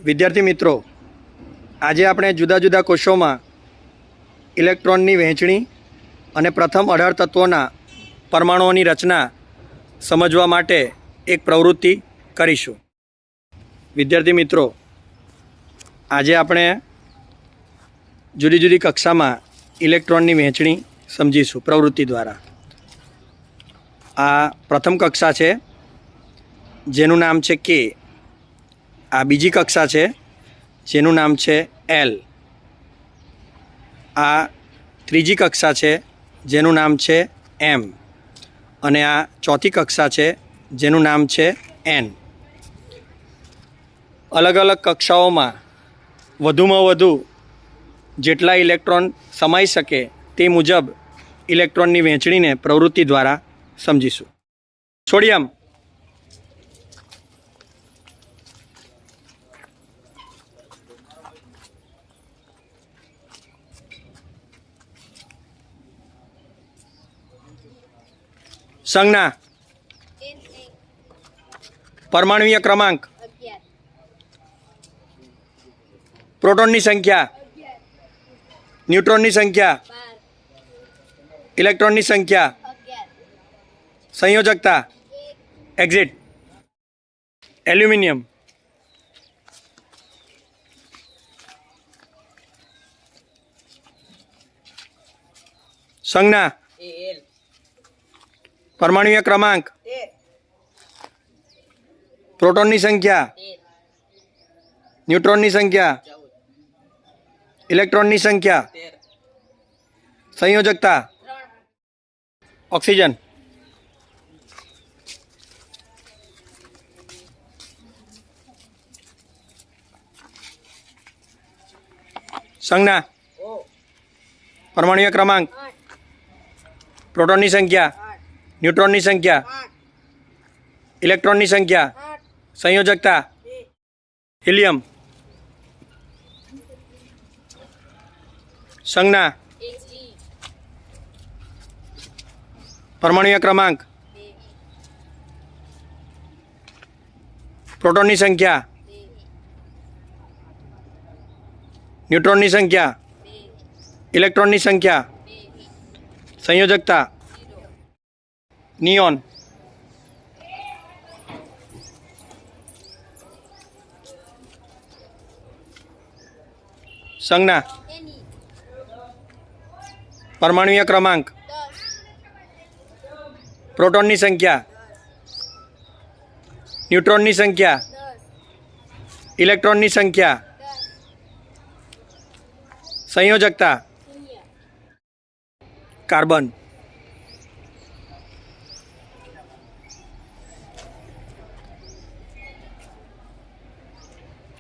વિદ્યાર્થી મિત્રો, આજે આપણે જુદા જુદા કોષોમાં ઇલેક્ટ્રોનની વહેંચણી અને પ્રથમ 18 તત્વોના પરમાણુઓની રચના સમજવા માટે એક પ્રવૃત્તિ કરીશું। વિદ્યાર્થી મિત્રો, આજે આપણે જુદી જુદી કક્ષામાં ઇલેક્ટ્રોનની વહેંચણી સમજીશું પ્રવૃત્તિ દ્વારા। આ પ્રથમ કક્ષા છે જેનું નામ છે કે, આ બીજી કક્ષા છે જેનું નામ છે એલ, આ ત્રીજી કક્ષા છે જેનું નામ છે એમ, અને આ ચોથી કક્ષા છે જેનું નામ છે એન। અલગ અલગ કક્ષાઓમાં વધુમાં વધુ જેટલા ઇલેક્ટ્રોન સમાઈ શકે તે મુજબ ઇલેક્ટ્રોનની વહેંચણીને પ્રવૃત્તિ દ્વારા સમજીશું। સોડિયમ, સંજ્ઞા, પરમાણુય ક્રમાંક, પ્રોટોનની સંખ્યા, ન્यूट्रॉनની સંખ્યા, ઇલેક્ટ્રોનની સંખ્યા, સંયોજકતા, એક્ઝિટ। એલ્યુમિનિયમ, સંજ્ઞા, પરમાણુય ક્રમાંક, પ્રોટોનની સંખ્યા, ન્यूट्रॉनની સંખ્યા, ઇલેક્ટ્રોનની સંખ્યા, સંયોજકતા, ઓક્સિજન, સંજ્ઞા, પરમાણુય ક્રમાંક, પ્રોટોનની સંખ્યા, ન્यूट्रॉनની સંખ્યા, ઇલેક્ટ્રોનની સંખ્યા, સંયોજકતા, હિલિયમ, સંજ્ઞા, પરમાણુય ક્રમાંક, પ્રોટોનની સંખ્યા, ન્यूट्रॉनની સંખ્યા, ઇલેક્ટ્રોનની સંખ્યા, સંયોજકતા, નિયોન, સંજ્ઞા, પરમાણુય ક્રમાંક, પ્રોટોનની સંખ્યા, ન્यूट्रॉनની સંખ્યા, ઇલેક્ટ્રોનની સંખ્યા, સંયોજકતા, કાર્બન,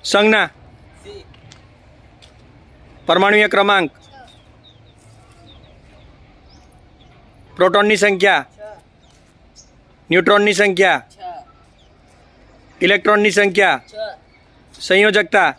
સંજ્ઞા, પરમાણુય ક્રમાંક, પ્રોટોનની સંખ્યા, ન્यूट्रॉनની સંખ્યા, ઇલેક્ટ્રોનની સંખ્યા, સંયોજકતા,